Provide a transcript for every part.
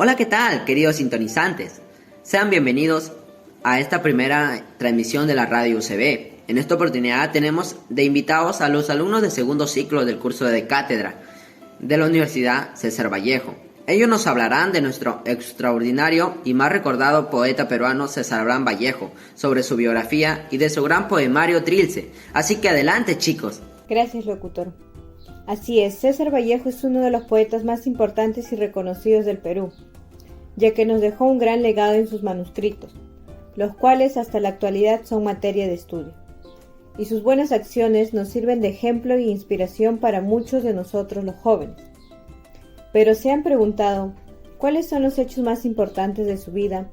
Hola, ¿qué tal, queridos sintonizantes? Sean bienvenidos a esta primera transmisión de la radio UCB. En esta oportunidad tenemos de invitados a los alumnos de segundo ciclo del curso de cátedra de la Universidad César Vallejo. Ellos nos hablarán de nuestro extraordinario y más recordado poeta peruano César Abraham Vallejo, sobre su biografía y de su gran poemario Trilce. Así que adelante, chicos. Gracias, locutor. Así es, César Vallejo es uno de los poetas más importantes y reconocidos del Perú, ya que nos dejó un gran legado en sus manuscritos, los cuales hasta la actualidad son materia de estudio. Y sus buenas acciones nos sirven de ejemplo e inspiración para muchos de nosotros los jóvenes. Pero ¿se han preguntado cuáles son los hechos más importantes de su vida?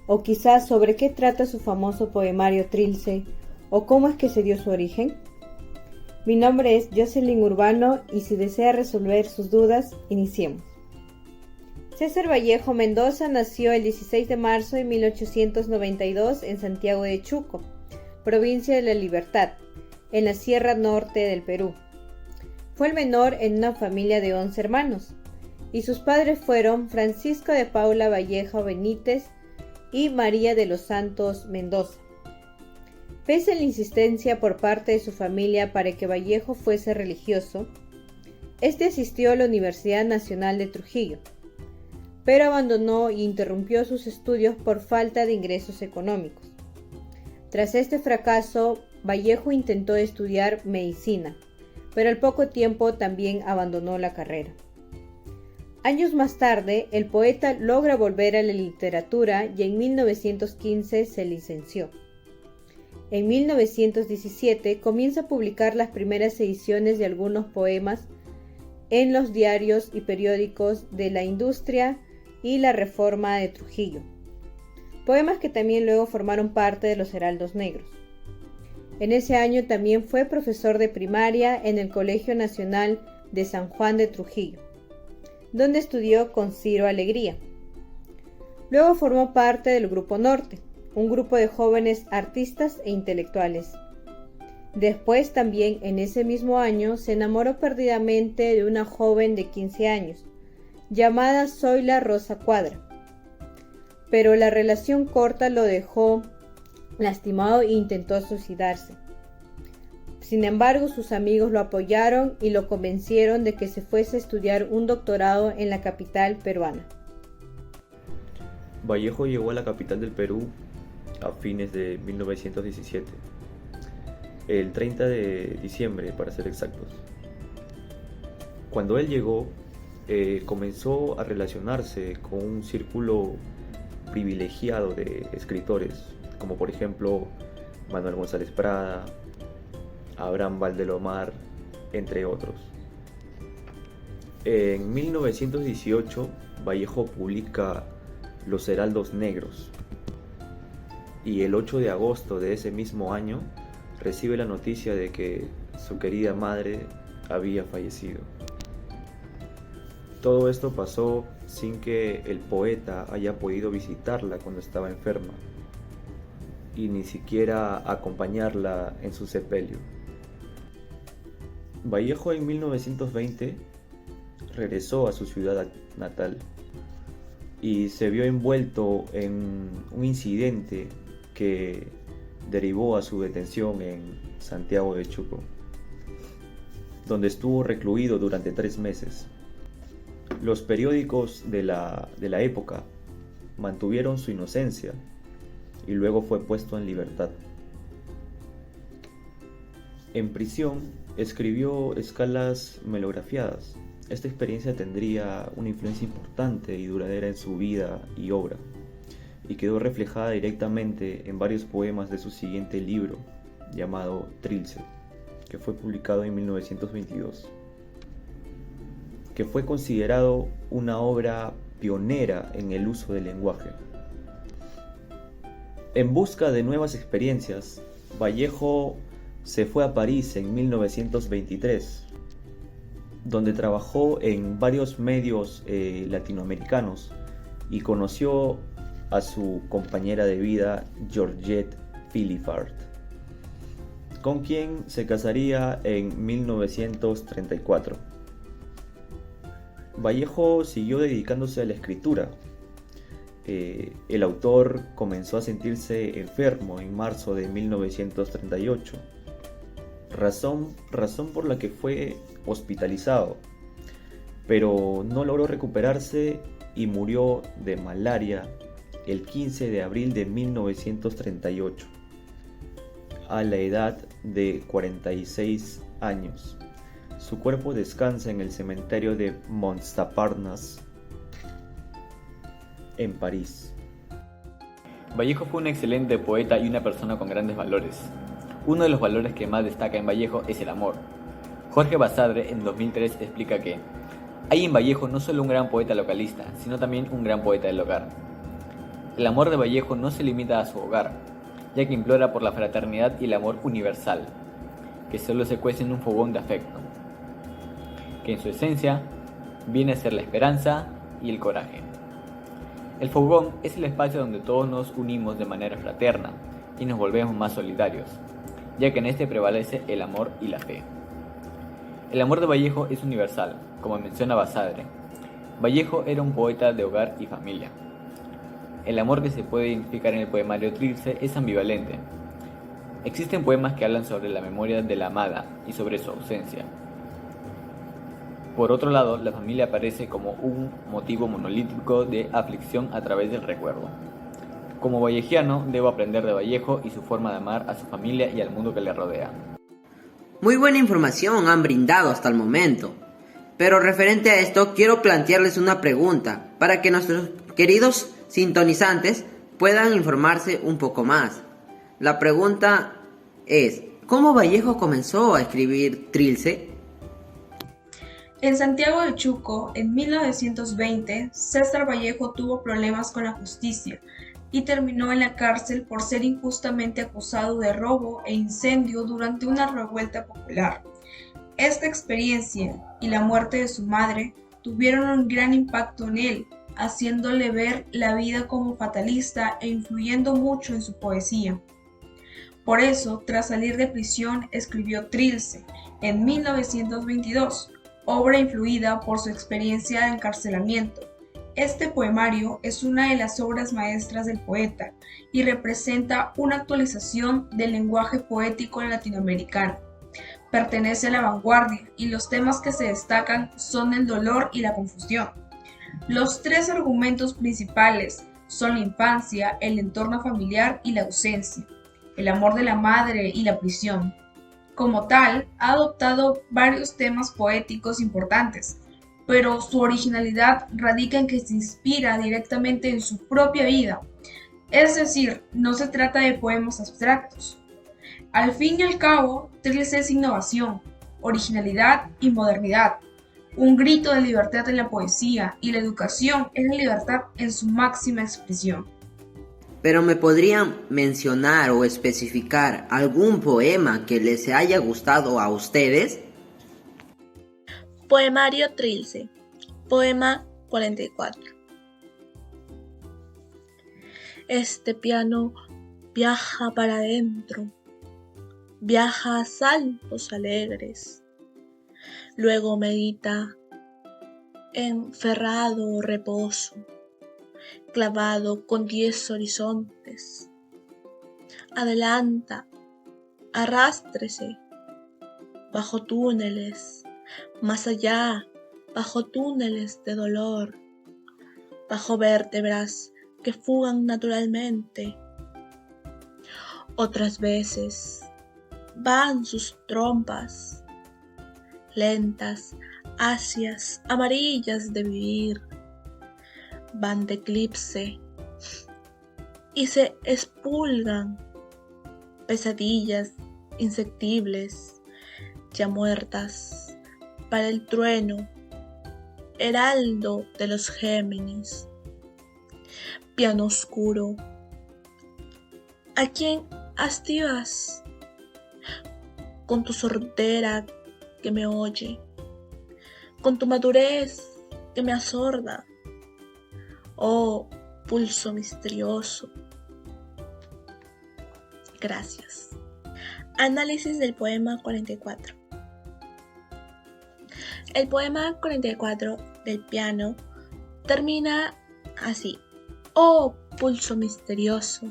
O quizás sobre qué trata su famoso poemario Trilce, o cómo es que se dio su origen. Mi nombre es Jocelyn Urbano y si desea resolver sus dudas, iniciemos. César Vallejo Mendoza nació el 16 de marzo de 1892 en Santiago de Chuco, provincia de La Libertad, en la Sierra Norte del Perú. Fue el menor en una familia de 11 hermanos, y sus padres fueron Francisco de Paula Vallejo Benítez y María de los Santos Mendoza. Pese a la insistencia por parte de su familia para que Vallejo fuese religioso, este asistió a la Universidad Nacional de Trujillo, pero abandonó e interrumpió sus estudios por falta de ingresos económicos. Tras este fracaso, Vallejo intentó estudiar medicina, pero al poco tiempo también abandonó la carrera. Años más tarde, el poeta logra volver a la literatura y en 1915 se licenció. En 1917 comienza a publicar las primeras ediciones de algunos poemas en los diarios y periódicos de La Industria y La Reforma de Trujillo, poemas que también luego formaron parte de los Heraldos Negros. En ese año también fue profesor de primaria en el Colegio Nacional de San Juan de Trujillo, donde estudió con Ciro Alegría. Luego formó parte del Grupo Norte, un grupo de jóvenes artistas e intelectuales. Después también en ese mismo año se enamoró perdidamente de una joven de 15 años, llamada Zoila Rosa Cuadra. Pero la relación corta lo dejó lastimado e intentó suicidarse. Sin embargo, sus amigos lo apoyaron y lo convencieron de que se fuese a estudiar un doctorado en la capital peruana. Vallejo llegó a la capital del Perú a fines de 1917, el 30 de diciembre para ser exactos. Cuando él llegó, comenzó a relacionarse con un círculo privilegiado de escritores, como por ejemplo Manuel González Prada, Abraham Valdelomar, entre otros. En 1918, Vallejo publica Los Heraldos Negros, y el 8 de agosto de ese mismo año recibe la noticia de que su querida madre había fallecido. Todo esto pasó sin que el poeta haya podido visitarla cuando estaba enferma y ni siquiera acompañarla en su sepelio. Vallejo en 1920 regresó a su ciudad natal y se vio envuelto en un incidente que derivó a su detención en Santiago de Chuco, donde estuvo recluido durante 3 meses. Los periódicos de la época mantuvieron su inocencia y luego fue puesto en libertad. En prisión escribió escalas melografiadas. Esta experiencia tendría una influencia importante y duradera en su vida y obra, y quedó reflejada directamente en varios poemas de su siguiente libro, llamado Trilce, que fue publicado en 1922, que fue considerado una obra pionera en el uso del lenguaje. En busca de nuevas experiencias, Vallejo se fue a París en 1923, donde trabajó en varios medios latinoamericanos y conoció a su compañera de vida, Georgette Philippard, con quien se casaría en 1934. Vallejo siguió dedicándose a la escritura El autor comenzó a sentirse enfermo en marzo de 1938, razón por la que fue hospitalizado, pero no logró recuperarse y murió de malaria el 15 de abril de 1938, a la edad de 46 años. Su cuerpo descansa en el cementerio de Montparnasse, en París. Vallejo fue un excelente poeta y una persona con grandes valores. Uno de los valores que más destaca en Vallejo es el amor. Jorge Basadre en 2003 explica que hay en Vallejo no solo un gran poeta localista, sino también un gran poeta del hogar. El amor de Vallejo no se limita a su hogar, ya que implora por la fraternidad y el amor universal, que solo se cuece en un fogón de afecto, que en su esencia viene a ser la esperanza y el coraje. El fogón es el espacio donde todos nos unimos de manera fraterna y nos volvemos más solidarios, ya que en este prevalece el amor y la fe. El amor de Vallejo es universal, como menciona Basadre. Vallejo era un poeta de hogar y familia. El amor que se puede identificar en el poemario Trilce es ambivalente. Existen poemas que hablan sobre la memoria de la amada y sobre su ausencia. Por otro lado, la familia aparece como un motivo monolítico de aflicción a través del recuerdo. Como vallejiano, debo aprender de Vallejo y su forma de amar a su familia y al mundo que le rodea. Muy buena información han brindado hasta el momento. Pero referente a esto, quiero plantearles una pregunta para que nuestros queridos sintonizantes puedan informarse un poco más. La pregunta es, ¿cómo Vallejo comenzó a escribir Trilce? En Santiago de Chuco, en 1920, César Vallejo tuvo problemas con la justicia y terminó en la cárcel por ser injustamente acusado de robo e incendio durante una revuelta popular. Esta experiencia y la muerte de su madre tuvieron un gran impacto en él, haciéndole ver la vida como fatalista e influyendo mucho en su poesía. Por eso, tras salir de prisión, escribió Trilce en 1922, obra influida por su experiencia de encarcelamiento. Este poemario es una de las obras maestras del poeta y representa una actualización del lenguaje poético latinoamericano. Pertenece a la vanguardia y los temas que se destacan son el dolor y la confusión. Los tres argumentos principales son la infancia, el entorno familiar y la ausencia, el amor de la madre y la prisión. Como tal, ha adoptado varios temas poéticos importantes, pero su originalidad radica en que se inspira directamente en su propia vida. Es decir, no se trata de poemas abstractos. Al fin y al cabo, Trilce es innovación, originalidad y modernidad. Un grito de libertad en la poesía, y la educación es la libertad en su máxima expresión. Pero ¿me podrían mencionar o especificar algún poema que les haya gustado a ustedes? Poemario Trilce, poema 44. Este piano viaja para adentro, viaja a saltos alegres, luego medita en ferrado reposo, clavado con 10 horizontes. Adelanta, arrástrese, bajo túneles, más allá, bajo túneles de dolor, bajo vértebras que fugan naturalmente. Otras veces van sus trompas, lentas, ácidas, amarillas de vivir, van de eclipse y se expulgan, pesadillas insectibles, ya muertas, para el trueno, heraldo de los Géminis. Piano oscuro, ¿a quién hastías? Con tu sordera que me oye, con tu madurez que me asorda. Oh, pulso misterioso. Gracias. Análisis del poema 44. El poema 44 del piano termina así. Oh, pulso misterioso,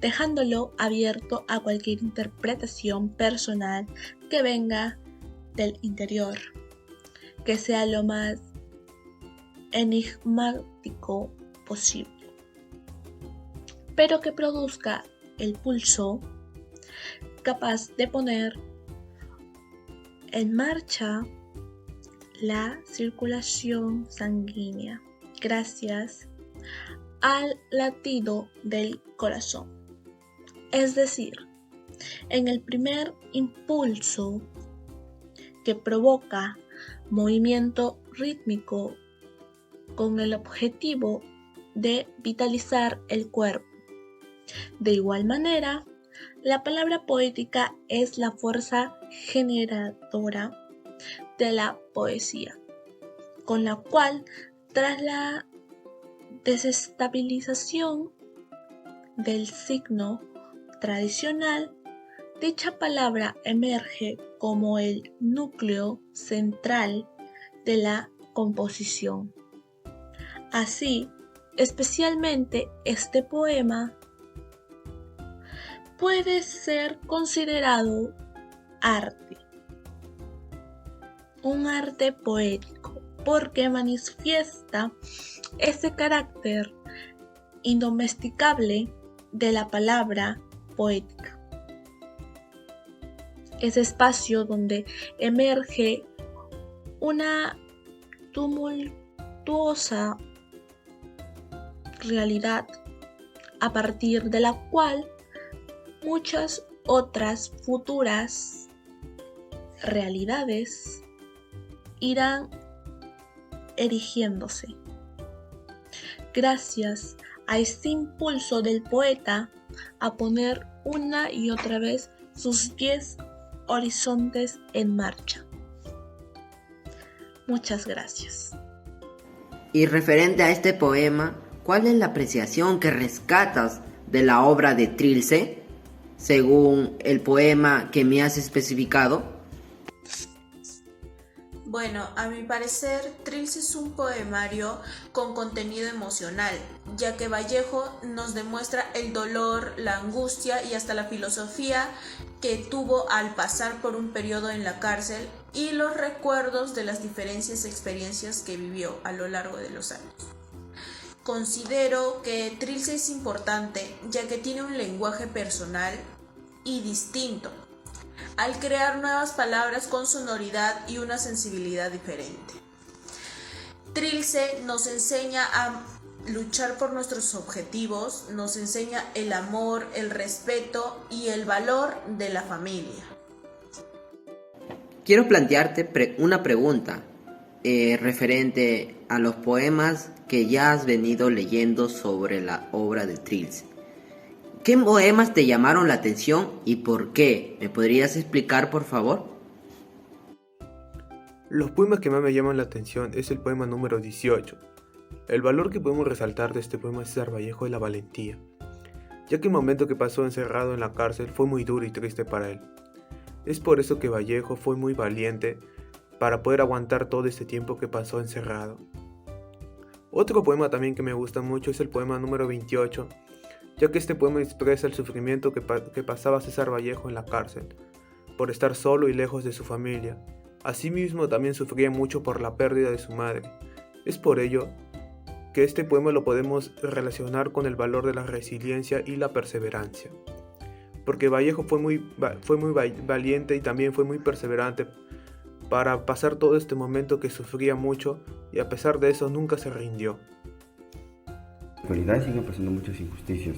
dejándolo abierto a cualquier interpretación personal que venga del interior, que sea lo más enigmático posible, pero que produzca el pulso capaz de poner en marcha la circulación sanguínea gracias al latido del corazón. Es decir, en el primer impulso que provoca movimiento rítmico con el objetivo de vitalizar el cuerpo. De igual manera, la palabra poética es la fuerza generadora de la poesía, con la cual, tras la desestabilización del signo tradicional, dicha palabra emerge como el núcleo central de la composición. Así, especialmente este poema puede ser considerado arte, un arte poético, porque manifiesta ese carácter indomesticable de la palabra poética. Ese espacio donde emerge una tumultuosa realidad a partir de la cual muchas otras futuras realidades irán erigiéndose. Gracias a este impulso del poeta a poner una y otra vez sus 10 horizontes en marcha. Muchas gracias. Y referente a este poema, ¿cuál es la apreciación que rescatas de la obra de Trilce, según el poema que me has especificado? Bueno, a mi parecer, Trilce es un poemario con contenido emocional, ya que Vallejo nos demuestra el dolor, la angustia y hasta la filosofía que tuvo al pasar por un periodo en la cárcel y los recuerdos de las diferentes experiencias que vivió a lo largo de los años. Considero que Trilce es importante, ya que tiene un lenguaje personal y distinto, al crear nuevas palabras con sonoridad y una sensibilidad diferente. Trilce nos enseña a luchar por nuestros objetivos, nos enseña el amor, el respeto y el valor de la familia. Quiero plantearte una pregunta referente a los poemas que ya has venido leyendo sobre la obra de Trilce. ¿Qué poemas te llamaron la atención y por qué? ¿Me podrías explicar, por favor? Los poemas que más me llaman la atención es el poema número 18. El valor que podemos resaltar de este poema de César Vallejo es la valentía, ya que el momento que pasó encerrado en la cárcel fue muy duro y triste para él. Es por eso que Vallejo fue muy valiente para poder aguantar todo este tiempo que pasó encerrado. Otro poema también que me gusta mucho es el poema número 28, ya que este poema expresa el sufrimiento que pasaba César Vallejo en la cárcel, por estar solo y lejos de su familia. Asimismo también sufría mucho por la pérdida de su madre. Es por ello que este poema lo podemos relacionar con el valor de la resiliencia y la perseverancia, porque Vallejo fue muy valiente y también fue muy perseverante para pasar todo este momento que sufría mucho, y a pesar de eso nunca se rindió. En la actualidad siguen pasando muchas injusticias,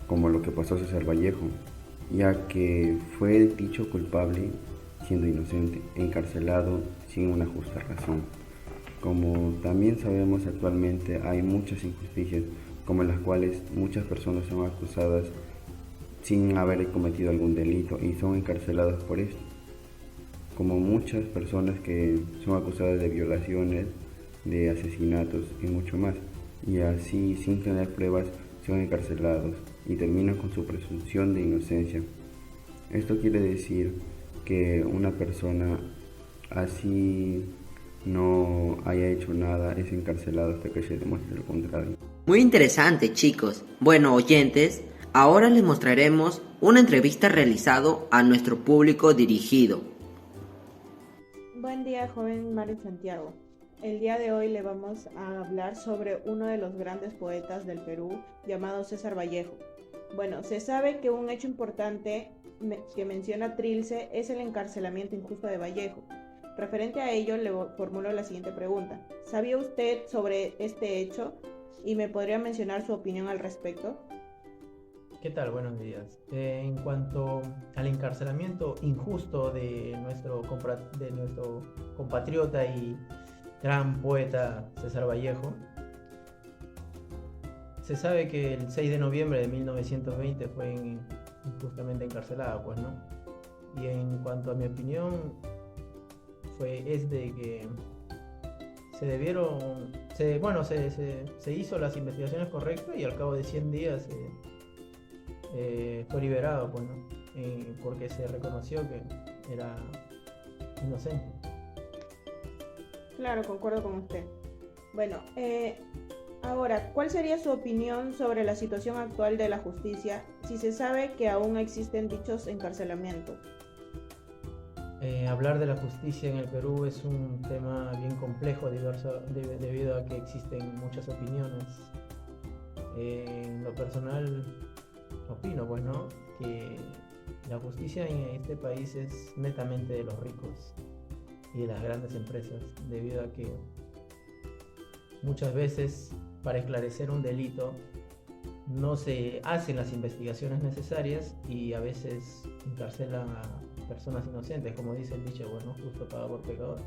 como lo que pasó a César Vallejo, ya que fue dicho culpable siendo inocente, encarcelado sin una justa razón. Como también sabemos, actualmente hay muchas injusticias, como en las cuales muchas personas son acusadas sin haber cometido algún delito y son encarceladas por esto, como muchas personas que son acusadas de violaciones, de asesinatos y mucho más, y así sin tener pruebas son encarcelados y terminan con su presunción de inocencia. Esto quiere decir que una persona así no haya hecho nada es encarcelado hasta que se demuestre lo contrario. Muy interesante, chicos. Bueno, oyentes, ahora les mostraremos una entrevista realizada a nuestro público dirigido. Buen día, joven Mari Santiago. El día de hoy le vamos a hablar sobre uno de los grandes poetas del Perú, llamado César Vallejo. Bueno, se sabe que un hecho importante que menciona Trilce es el encarcelamiento injusto de Vallejo. Referente a ello, le formulo la siguiente pregunta. ¿Sabía usted sobre este hecho y me podría mencionar su opinión al respecto? ¿Qué tal? Buenos días. En cuanto al encarcelamiento injusto de nuestro compatriota y gran poeta César Vallejo, se sabe que el 6 de noviembre de 1920 fue injustamente encarcelado, pues, ¿no? Y en cuanto a mi opinión, es de que se hizo las investigaciones correctas y al cabo de 100 días fue liberado, pues, ¿no? Porque se reconoció que era inocente. Claro, concuerdo con usted. Bueno, ahora, ¿cuál sería su opinión sobre la situación actual de la justicia si se sabe que aún existen dichos encarcelamientos? Hablar de la justicia en el Perú es un tema bien complejo debido a que existen muchas opiniones. En lo personal, opino, pues, ¿no?, que la justicia en este país es netamente de los ricos y de las grandes empresas, debido a que muchas veces para esclarecer un delito no se hacen las investigaciones necesarias y a veces encarcelan a personas inocentes, como dice el dicho, bueno, justo paga por pecador.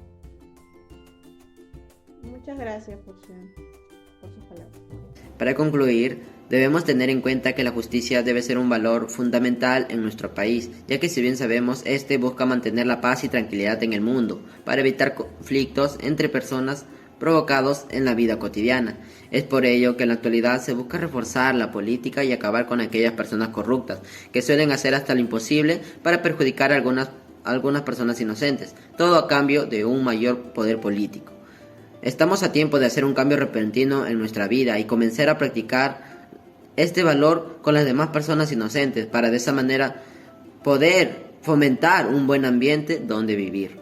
Muchas gracias por sus palabras. Para concluir, debemos tener en cuenta que la justicia debe ser un valor fundamental en nuestro país, ya que si bien sabemos, este busca mantener la paz y tranquilidad en el mundo, para evitar conflictos entre personas provocados en la vida cotidiana. Es por ello que en la actualidad se busca reforzar la política y acabar con aquellas personas corruptas, que suelen hacer hasta lo imposible para perjudicar a algunas personas inocentes, todo a cambio de un mayor poder político. Estamos a tiempo de hacer un cambio repentino en nuestra vida y comenzar a practicar este valor con las demás personas inocentes, para de esa manera poder fomentar un buen ambiente donde vivir.